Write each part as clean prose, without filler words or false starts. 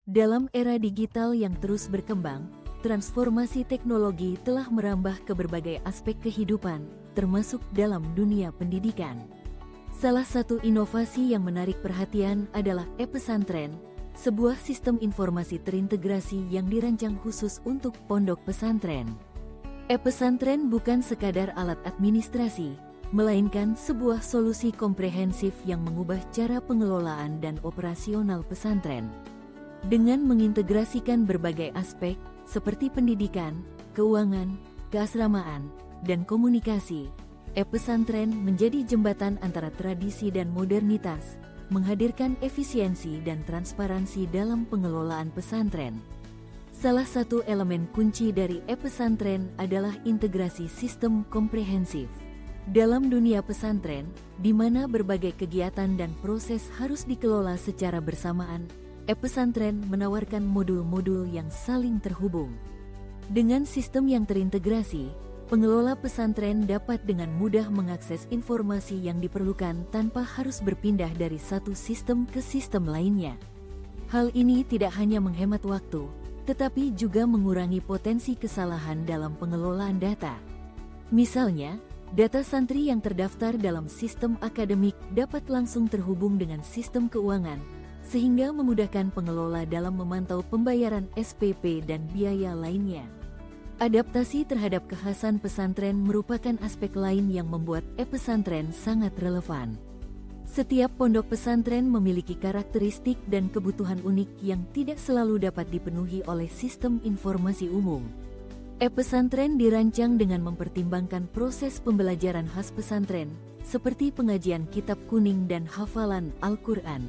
Dalam era digital yang terus berkembang, transformasi teknologi telah merambah ke berbagai aspek kehidupan, termasuk dalam dunia pendidikan. Salah satu inovasi yang menarik perhatian adalah e-pesantren, sebuah sistem informasi terintegrasi yang dirancang khusus untuk pondok pesantren. E-pesantren bukan sekadar alat administrasi, melainkan sebuah solusi komprehensif yang mengubah cara pengelolaan dan operasional pesantren. Dengan mengintegrasikan berbagai aspek seperti pendidikan, keuangan, keasramaan, dan komunikasi, e-pesantren menjadi jembatan antara tradisi dan modernitas, menghadirkan efisiensi dan transparansi dalam pengelolaan pesantren. Salah satu elemen kunci dari e-pesantren adalah integrasi sistem komprehensif. Dalam dunia pesantren, di mana berbagai kegiatan dan proses harus dikelola secara bersamaan, e-pesantren menawarkan modul-modul yang saling terhubung. Dengan sistem yang terintegrasi, pengelola pesantren dapat dengan mudah mengakses informasi yang diperlukan tanpa harus berpindah dari satu sistem ke sistem lainnya. Hal ini tidak hanya menghemat waktu, tetapi juga mengurangi potensi kesalahan dalam pengelolaan data. Misalnya, data santri yang terdaftar dalam sistem akademik dapat langsung terhubung dengan sistem keuangan, sehingga memudahkan pengelola dalam memantau pembayaran SPP dan biaya lainnya. Adaptasi terhadap kekhasan pesantren merupakan aspek lain yang membuat e-pesantren sangat relevan. Setiap pondok pesantren memiliki karakteristik dan kebutuhan unik yang tidak selalu dapat dipenuhi oleh sistem informasi umum. E-pesantren dirancang dengan mempertimbangkan proses pembelajaran khas pesantren, seperti pengajian kitab kuning dan hafalan Al-Quran.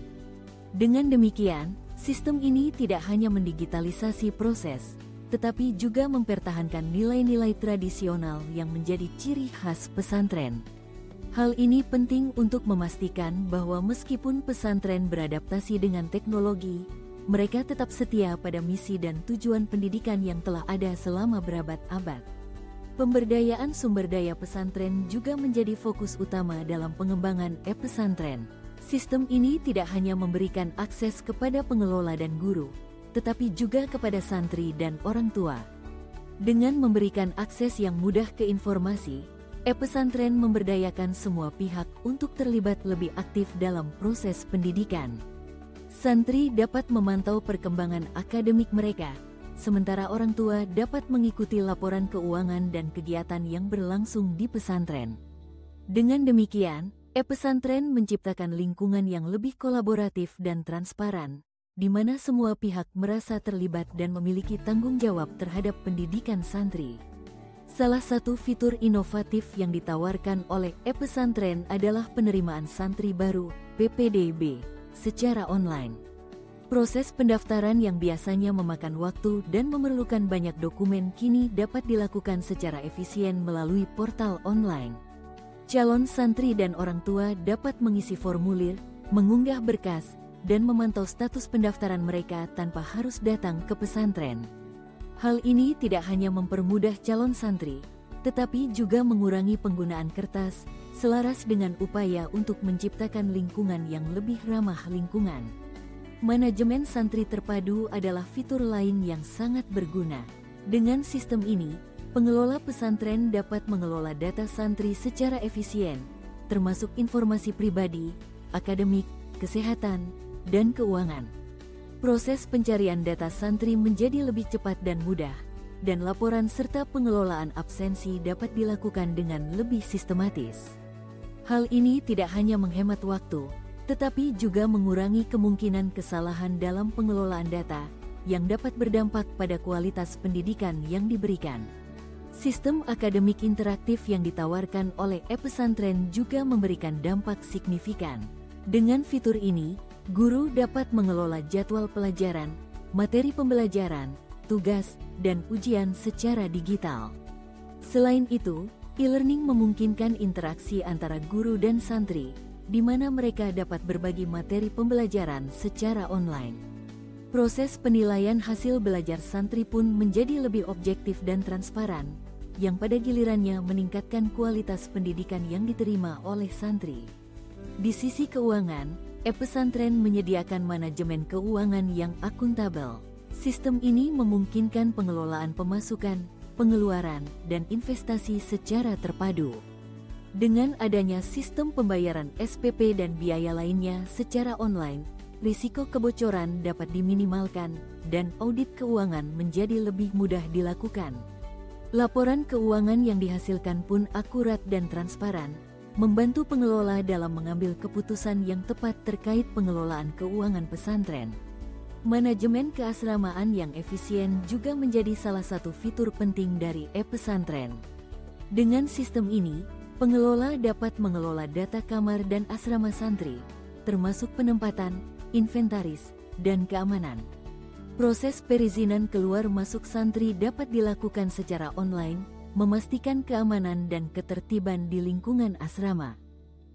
Dengan demikian, sistem ini tidak hanya mendigitalisasi proses, tetapi juga mempertahankan nilai-nilai tradisional yang menjadi ciri khas pesantren. Hal ini penting untuk memastikan bahwa meskipun pesantren beradaptasi dengan teknologi, mereka tetap setia pada misi dan tujuan pendidikan yang telah ada selama berabad-abad. Pemberdayaan sumber daya pesantren juga menjadi fokus utama dalam pengembangan e-pesantren. Sistem ini tidak hanya memberikan akses kepada pengelola dan guru, tetapi juga kepada santri dan orang tua. Dengan memberikan akses yang mudah ke informasi, e-pesantren memberdayakan semua pihak untuk terlibat lebih aktif dalam proses pendidikan. Santri dapat memantau perkembangan akademik mereka, sementara orang tua dapat mengikuti laporan keuangan dan kegiatan yang berlangsung di pesantren. Dengan demikian, e-pesantren menciptakan lingkungan yang lebih kolaboratif dan transparan, di mana semua pihak merasa terlibat dan memiliki tanggung jawab terhadap pendidikan santri. Salah satu fitur inovatif yang ditawarkan oleh e-pesantren adalah penerimaan santri baru (PPDB) secara online. Proses pendaftaran yang biasanya memakan waktu dan memerlukan banyak dokumen kini dapat dilakukan secara efisien melalui portal online. Calon santri dan orang tua dapat mengisi formulir, mengunggah berkas, dan memantau status pendaftaran mereka tanpa harus datang ke pesantren. Hal ini tidak hanya mempermudah calon santri, tetapi juga mengurangi penggunaan kertas, selaras dengan upaya untuk menciptakan lingkungan yang lebih ramah lingkungan. Manajemen santri terpadu adalah fitur lain yang sangat berguna. Dengan sistem ini, pengelola pesantren dapat mengelola data santri secara efisien, termasuk informasi pribadi, akademik, kesehatan, dan keuangan. Proses pencarian data santri menjadi lebih cepat dan mudah, dan laporan serta pengelolaan absensi dapat dilakukan dengan lebih sistematis. Hal ini tidak hanya menghemat waktu, tetapi juga mengurangi kemungkinan kesalahan dalam pengelolaan data yang dapat berdampak pada kualitas pendidikan yang diberikan. Sistem akademik interaktif yang ditawarkan oleh e-pesantren juga memberikan dampak signifikan. Dengan fitur ini, guru dapat mengelola jadwal pelajaran, materi pembelajaran, tugas, dan ujian secara digital. Selain itu, e-learning memungkinkan interaksi antara guru dan santri, di mana mereka dapat berbagi materi pembelajaran secara online. Proses penilaian hasil belajar santri pun menjadi lebih objektif dan transparan, yang pada gilirannya meningkatkan kualitas pendidikan yang diterima oleh santri. Di sisi keuangan, e-pesantren menyediakan manajemen keuangan yang akuntabel. Sistem ini memungkinkan pengelolaan pemasukan, pengeluaran, dan investasi secara terpadu. Dengan adanya sistem pembayaran SPP dan biaya lainnya secara online, risiko kebocoran dapat diminimalkan dan audit keuangan menjadi lebih mudah dilakukan. Laporan keuangan yang dihasilkan pun akurat dan transparan, membantu pengelola dalam mengambil keputusan yang tepat terkait pengelolaan keuangan pesantren. Manajemen keasramaan yang efisien juga menjadi salah satu fitur penting dari e-pesantren. Dengan sistem ini, pengelola dapat mengelola data kamar dan asrama santri, termasuk penempatan, inventaris, dan keamanan. Proses perizinan keluar masuk santri dapat dilakukan secara online, memastikan keamanan dan ketertiban di lingkungan asrama.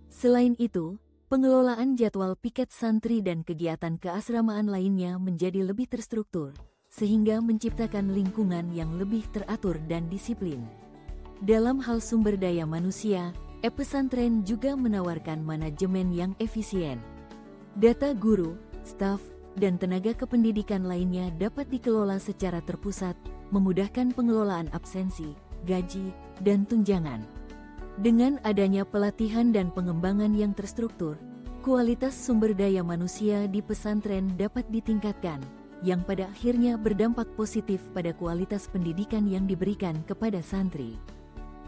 Selain itu, pengelolaan jadwal piket santri dan kegiatan keasramaan lainnya menjadi lebih terstruktur, sehingga menciptakan lingkungan yang lebih teratur dan disiplin. Dalam hal sumber daya manusia, e-pesantren juga menawarkan manajemen yang efisien. Data guru, staf, dan tenaga kependidikan lainnya dapat dikelola secara terpusat, memudahkan pengelolaan absensi, gaji, dan tunjangan. Dengan adanya pelatihan dan pengembangan yang terstruktur, kualitas sumber daya manusia di pesantren dapat ditingkatkan, yang pada akhirnya berdampak positif pada kualitas pendidikan yang diberikan kepada santri.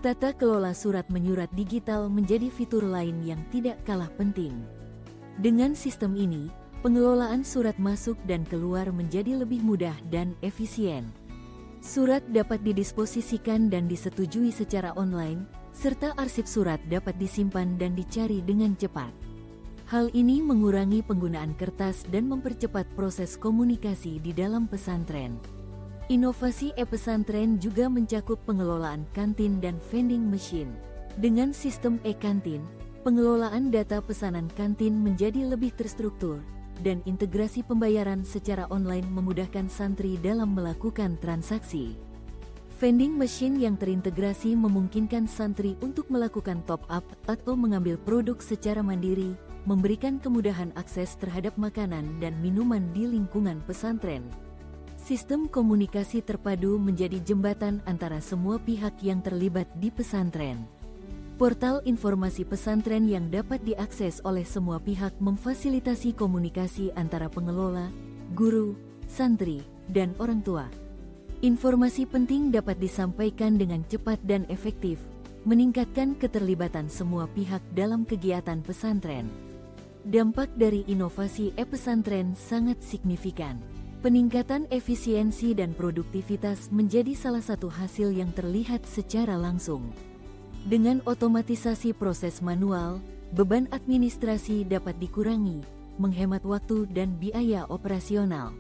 Tata kelola surat menyurat digital menjadi fitur lain yang tidak kalah penting. Dengan sistem ini, pengelolaan surat masuk dan keluar menjadi lebih mudah dan efisien. Surat dapat didisposisikan dan disetujui secara online, serta arsip surat dapat disimpan dan dicari dengan cepat. Hal ini mengurangi penggunaan kertas dan mempercepat proses komunikasi di dalam pesantren. Inovasi e-pesantren juga mencakup pengelolaan kantin dan vending machine. Dengan sistem e-kantin, pengelolaan data pesanan kantin menjadi lebih terstruktur, dan integrasi pembayaran secara online memudahkan santri dalam melakukan transaksi. Vending machine yang terintegrasi memungkinkan santri untuk melakukan top-up atau mengambil produk secara mandiri, memberikan kemudahan akses terhadap makanan dan minuman di lingkungan pesantren. Sistem komunikasi terpadu menjadi jembatan antara semua pihak yang terlibat di pesantren. Portal informasi pesantren yang dapat diakses oleh semua pihak memfasilitasi komunikasi antara pengelola, guru, santri, dan orang tua. Informasi penting dapat disampaikan dengan cepat dan efektif, meningkatkan keterlibatan semua pihak dalam kegiatan pesantren. Dampak dari inovasi e-pesantren sangat signifikan. Peningkatan efisiensi dan produktivitas menjadi salah satu hasil yang terlihat secara langsung. Dengan otomatisasi proses manual, beban administrasi dapat dikurangi, menghemat waktu dan biaya operasional.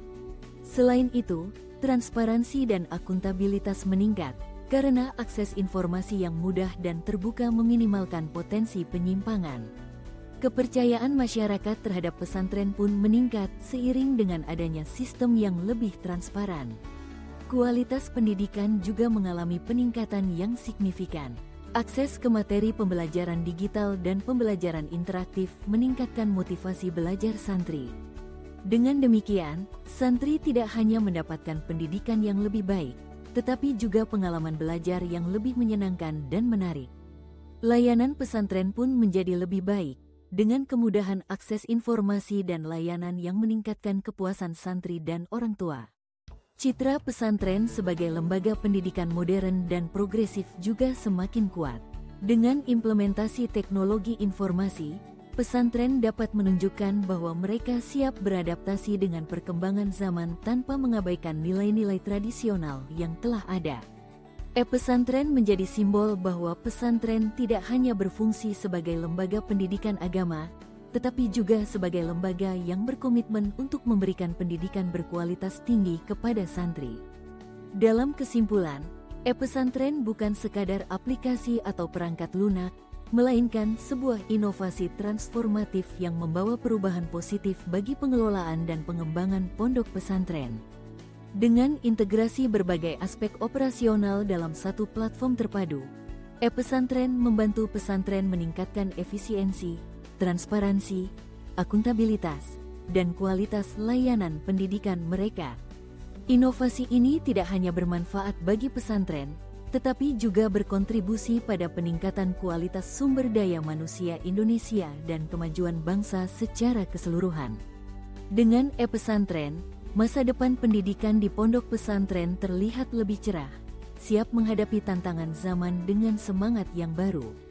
Selain itu, transparansi dan akuntabilitas meningkat, karena akses informasi yang mudah dan terbuka meminimalkan potensi penyimpangan. Kepercayaan masyarakat terhadap pesantren pun meningkat seiring dengan adanya sistem yang lebih transparan. Kualitas pendidikan juga mengalami peningkatan yang signifikan. Akses ke materi pembelajaran digital dan pembelajaran interaktif meningkatkan motivasi belajar santri. Dengan demikian, santri tidak hanya mendapatkan pendidikan yang lebih baik, tetapi juga pengalaman belajar yang lebih menyenangkan dan menarik. Layanan pesantren pun menjadi lebih baik, dengan kemudahan akses informasi dan layanan yang meningkatkan kepuasan santri dan orang tua. Citra pesantren sebagai lembaga pendidikan modern dan progresif juga semakin kuat. Dengan implementasi teknologi informasi, pesantren dapat menunjukkan bahwa mereka siap beradaptasi dengan perkembangan zaman tanpa mengabaikan nilai-nilai tradisional yang telah ada. E-pesantren menjadi simbol bahwa pesantren tidak hanya berfungsi sebagai lembaga pendidikan agama, tetapi juga sebagai lembaga yang berkomitmen untuk memberikan pendidikan berkualitas tinggi kepada santri. Dalam kesimpulan, e-pesantren bukan sekadar aplikasi atau perangkat lunak, melainkan sebuah inovasi transformatif yang membawa perubahan positif bagi pengelolaan dan pengembangan pondok pesantren. Dengan integrasi berbagai aspek operasional dalam satu platform terpadu, e-pesantren membantu pesantren meningkatkan efisiensi, transparansi, akuntabilitas, dan kualitas layanan pendidikan mereka. Inovasi ini tidak hanya bermanfaat bagi pesantren, tetapi juga berkontribusi pada peningkatan kualitas sumber daya manusia Indonesia dan kemajuan bangsa secara keseluruhan. Dengan e-pesantren, masa depan pendidikan di pondok pesantren terlihat lebih cerah, siap menghadapi tantangan zaman dengan semangat yang baru.